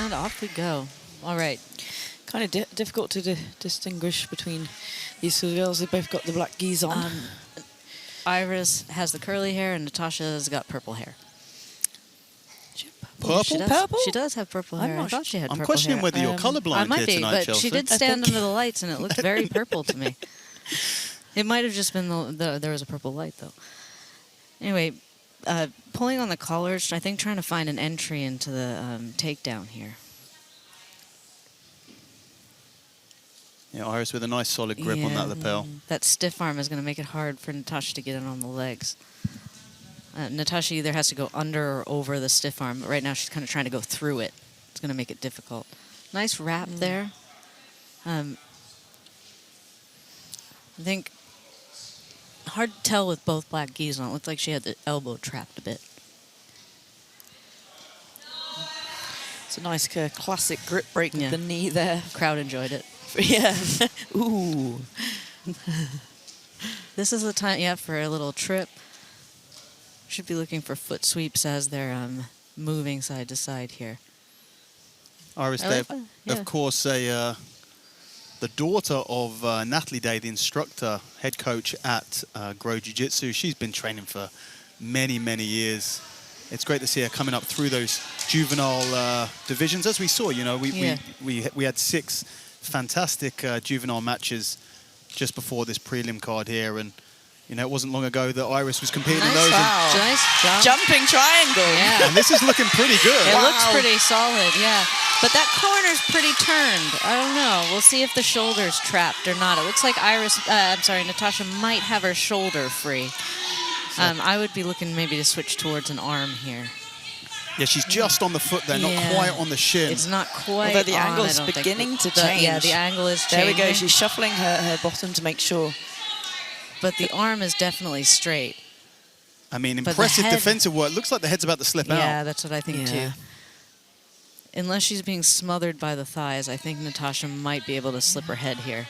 And off we go. All right. Kind of difficult to distinguish between these two girls. They both got the black gis on. Iris has the curly hair, and Natasha has got purple hair. Purple? She does have purple hair. I thought she had purple hair. I'm questioning whether you're colourblind here tonight, but Chelsea. she did stand under the lights, and it looked very purple to me. It might have just been there was a purple light, though. Anyway, pulling on the collars, I think trying to find an entry into the takedown here. Yeah, Iris with a nice solid grip on that lapel. That stiff arm is going to make it hard for Natasha to get in on the legs. Natasha either has to go under or over the stiff arm, but right now she's kind of trying to go through it. It's going to make it difficult. Nice wrap there. I think hard to tell with both black gis on. It looked like she had the elbow trapped a bit. It's a nice classic grip break with the knee there. Crowd enjoyed it. Yeah. Ooh. This is the time, for a little trip. Should be looking for foot sweeps as they're moving side to side here. Iris Day, of course, the daughter of Natalie Day, the instructor, head coach at Grow Jiu-Jitsu. She's been training for many, many years. It's great to see her coming up through those juvenile divisions. As we saw, we had 6 fantastic juvenile matches just before this prelim card here, and it wasn't long ago that Iris was competing in those. Wow. Nice jump. Jumping triangle. Yeah. And this is looking pretty good. It looks pretty solid, yeah. But that corner's pretty turned. I don't know. We'll see if the shoulder's trapped or not. It looks like Natasha might have her shoulder free. I would be looking maybe to switch towards an arm here. Yeah, she's just on the foot there, not quite on the shin. It's not quite Although the angle's beginning to change. Yeah, the angle is changing. There we go. She's shuffling her bottom to make sure. But the arm is definitely straight. I mean, impressive defensive work. Looks like the head's about to slip out. Yeah, that's what I think too. Unless she's being smothered by the thighs, I think Natasha might be able to slip her head here.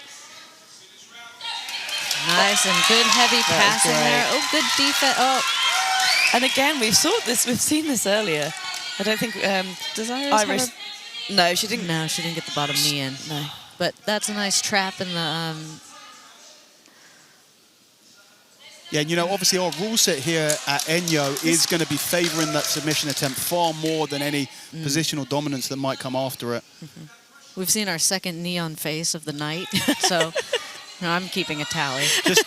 Nice and good heavy passing there. Oh, good defense. Oh. And again, we've seen this earlier. I don't think does Iris No, she didn't. No, she didn't get the bottom knee in. No. But that's a nice trap in the Yeah, obviously our rule set here at Enyo is going to be favouring that submission attempt far more than any positional dominance that might come after it. We've seen our second neon face of the night, so I'm keeping a tally.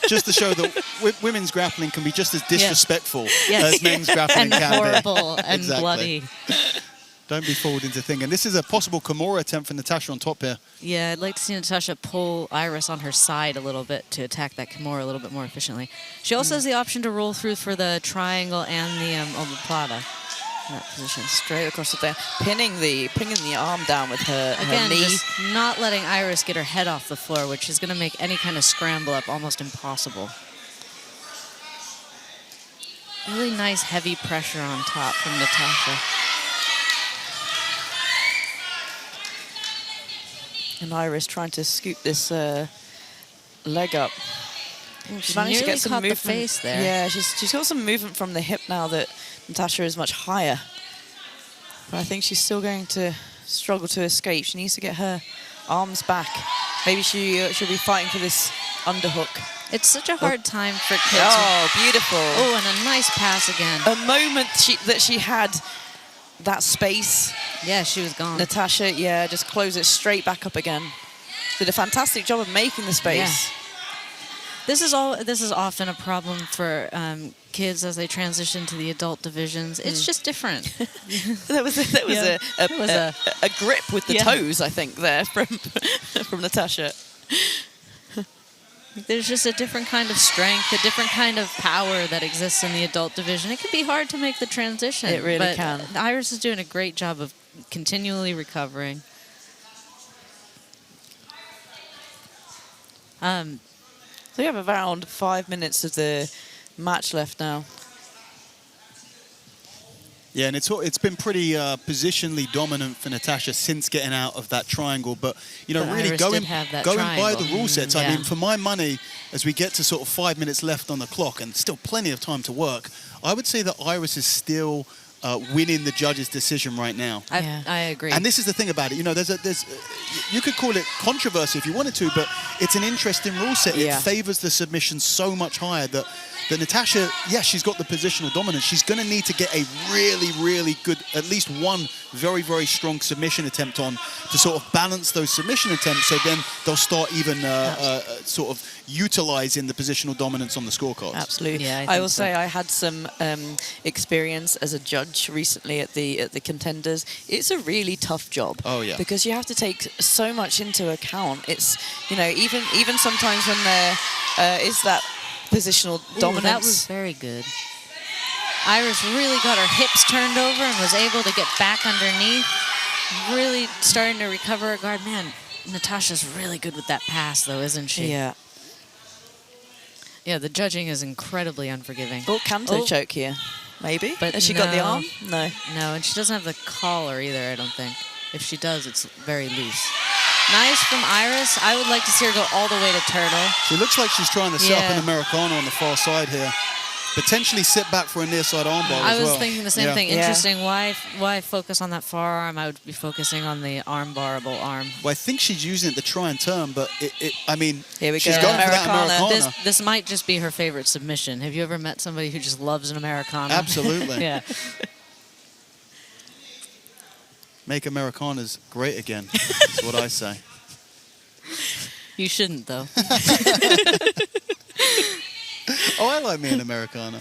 Just to show that women's grappling can be just as disrespectful as men's grappling and can horrible be. and bloody. Don't be fooled into thinking. This is a possible Kimura attempt for Natasha on top here. Yeah, I'd like to see Natasha pull Iris on her side a little bit to attack that Kimura a little bit more efficiently. She also has the option to roll through for the triangle and the omoplata in that position. Straight across there, pinning the arm down with her knee. Just not letting Iris get her head off the floor, which is going to make any kind of scramble up almost impossible. Really nice heavy pressure on top from Natasha. And Iris trying to scoop this leg up. She managed to get some movement. The face there. Yeah, she's got some movement from the hip now that Natasha is much higher. But I think she's still going to struggle to escape. She needs to get her arms back. Maybe she'll be fighting for this underhook. It's such a hard time for kids. Oh, beautiful. Oh, and a nice pass again. A moment that she had that space. Yeah, she was gone. Natasha, just close it straight back up again. Did a fantastic job of making the space. Yeah. This is often a problem for kids as they transition to the adult divisions. It's just different. There was a grip with the toes, I think, there from Natasha. There's just a different kind of strength, a different kind of power that exists in the adult division. It can be hard to make the transition. It really can. Iris is doing a great job of continually recovering. So we have around 5 minutes of the match left now. Yeah, and it's been pretty positionally dominant for Natasha since getting out of that triangle. But, really going by the rule sets, I mean, for my money, as we get to sort of 5 minutes left on the clock and still plenty of time to work, I would say that Iris is still winning the judge's decision right now. I agree. And this is the thing about it. You know, you could call it controversy if you wanted to, but it's an interesting rule set. It favors the submission so much higher that Natasha, she's got the positional dominance. She's going to need to get a really, really good, at least one very, very strong submission attempt on to sort of balance those submission attempts, so then they'll start even sort of utilizing the positional dominance on the scorecards. Absolutely. Yeah, I will say I had some experience as a judge recently at the Contenders. It's a really tough job. Oh, yeah. Because you have to take so much into account. It's, you know, even sometimes when there is that positional dominance. That was very good. Iris really got her hips turned over and was able to get back underneath. Really starting to recover her guard. Man, Natasha's really good with that pass, though, isn't she? Yeah. Yeah, the judging is incredibly unforgiving. Oh, Kanto choke here. Maybe. But has she got the arm? No. No, and she doesn't have the collar either, I don't think. If she does, it's very loose. Nice from Iris. I would like to see her go all the way to turtle. She looks like she's trying to set up an Americana on the far side here. Potentially sit back for a near side armbar as well. I was thinking the same thing. Yeah. Interesting. Why focus on that forearm? I would be focusing on the arm-barrable arm. Well, I think she's using it to try and turn, but I mean, here we she's go. going for that Americana. This might just be her favorite submission. Have you ever met somebody who just loves an Americana? Absolutely. Yeah. Make Americanas great again. That's what I say. You shouldn't, though. Oh, I like me an Americana.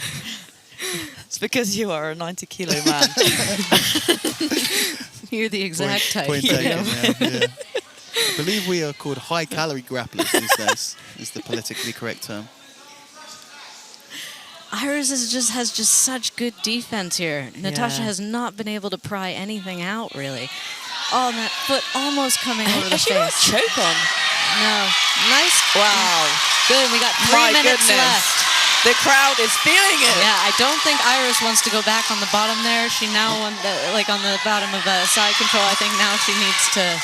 It's because you are a 90-kilo man. You're the exact type. Point taken, yeah. I believe we are called high-calorie grapplers these days, is the politically correct term. Iris has just such good defense here. Natasha has not been able to pry anything out, really. Oh, and that foot almost coming over the Has she got a face. choke on? No. Nice. Wow. Good. We got 3 minutes left. The crowd is feeling it. Yeah, I don't think Iris wants to go back on the bottom there. She now, on the bottom of side control, I think now she needs to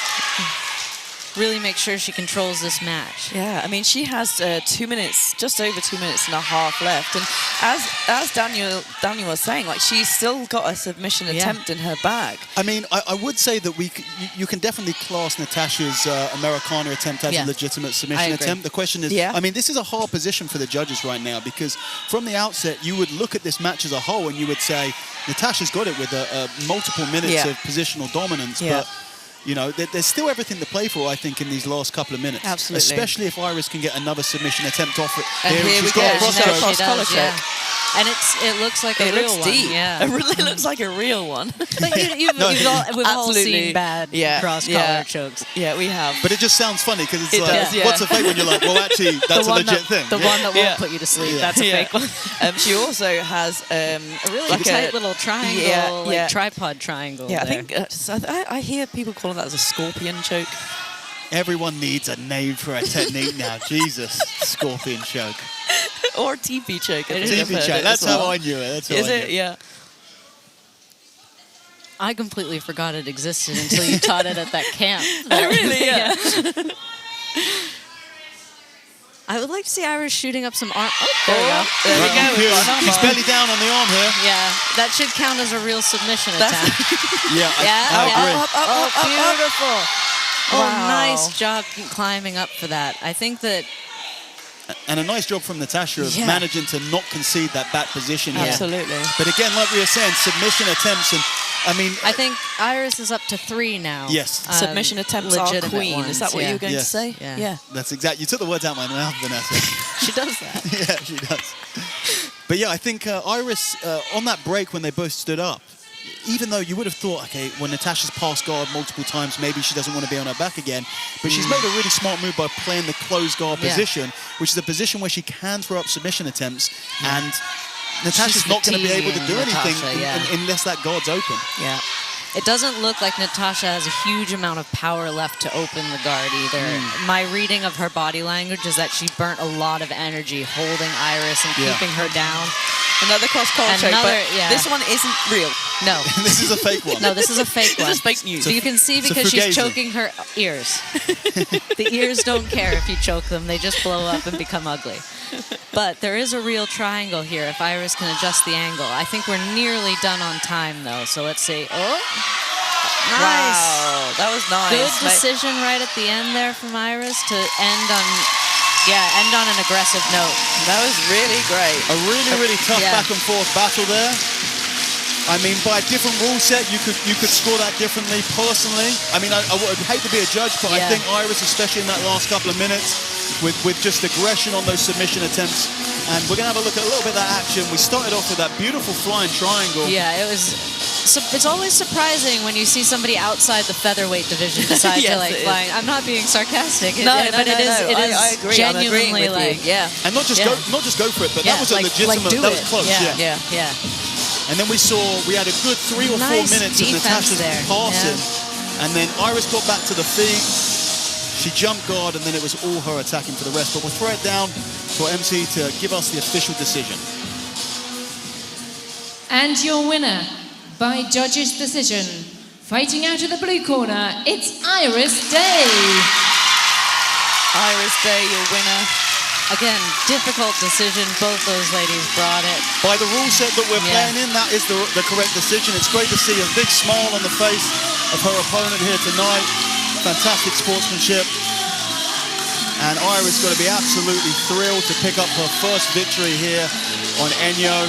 really make sure she controls this match. Yeah, I mean, she has 2 minutes, just over 2 minutes and a half left. And as Daniel was saying, like, she's still got a submission attempt in her bag. I mean, I would say that you can definitely class Natasha's Americana attempt as a legitimate submission attempt. The question is, I mean, this is a hard position for the judges right now, because from the outset, you would look at this match as a whole and you would say, Natasha's got it with multiple minutes of positional dominance, but you know, there's still everything to play for, I think, in these last couple of minutes. Absolutely. Especially if Iris can get another submission attempt off it. And here we go. Cross collar check. And it looks like a real one. Deep. Yeah. It really looks like a real one. But we've all seen bad cross collar chokes. Yeah, we have. But it just sounds funny because it's what's a fake when you're like, well, actually, that's a legit thing. The one that won't put you to sleep. That's a fake one. She also has a really tight little triangle, tripod triangle. Yeah, there. I think I hear people calling that as a scorpion choke. Everyone needs a name for a technique now. Jesus, scorpion choke. Or TP choke. TP choke. That's how I knew it. That's how Is it? Yeah. I completely forgot it existed until you taught it at that camp. Oh, really? Yeah. I would like to see Iris shooting up some arm. Oh, there we go. There we go. She's belly down on the arm here. Yeah, that should count as a real submission attempt. I agree. Oh, beautiful. Wow. Oh, nice job climbing up for that. I think that... And a nice job from Natasha of managing to not concede that back position here. Absolutely. But again, like we were saying, submission attempts, and I mean... I think Iris is up to 3 now. Yes. Submission attempts are queen. Ones. Is that what you were going to say? Yeah. That's exactly... You took the words out of my mouth, Vanessa. She does that. Yeah, she does. But yeah, I think Iris, on that break when they both stood up, even though you would have thought, okay, when Natasha's passed guard multiple times, maybe she doesn't want to be on her back again. But she's made a really smart move by playing the closed guard position, which is a position where she can throw up submission attempts. And Natasha's not going to be able to do anything unless that guard's open. Yeah. It doesn't look like Natasha has a huge amount of power left to open the guard either. My reading of her body language is that she burnt a lot of energy holding Iris and keeping her down. Another cross collar choke, but this one isn't real. No. This is a fake one. No, this is a fake one. This is fake news. So you can see it's a because she's fugazi. choking her ears. The ears don't care if you choke them. They just blow up and become ugly. But there is a real triangle here if Iris can adjust the angle. I think we're nearly done on time, though. So let's see. Oh, nice. Wow, that was nice. Good decision right at the end there from Iris to end on an aggressive note. That was really great. A really, really tough Yeah. back and forth battle there. I mean, by a different rule set, you could score that differently. Personally, I mean, I would hate to be a judge, but I Yeah. think Iris, especially in that last couple of minutes, with just aggression on those submission attempts, and we're gonna have a look at a little bit of that action. We started off with that beautiful flying triangle. Yeah, it was. So it's always surprising when you see somebody outside the featherweight division decide Yes, to like it is. fly. I'm not being sarcastic, But it is. It is I agree. I'm agreeing genuinely with you. like Yeah. And not just go for it, but Yeah, that was a like legitimate. do That was it. close. Yeah. Yeah. Yeah. And then we had a good 3 or 4 Nice minutes of defense Natasha's there. passing, and then Iris got back to the feet. She jumped guard, and then it was all her attacking for the rest. But we'll throw it down to our MC to give us the official decision. And your winner, by judges' decision, fighting out of the blue corner, it's Iris Day. Iris Day, your winner. Again, difficult decision. Both those ladies brought it. By the rule set that we're Yeah. playing in, that is the correct decision. It's great to see a big smile on the face of her opponent here tonight. Fantastic sportsmanship. And Iris is going to be absolutely thrilled to pick up her first victory here on Enyo.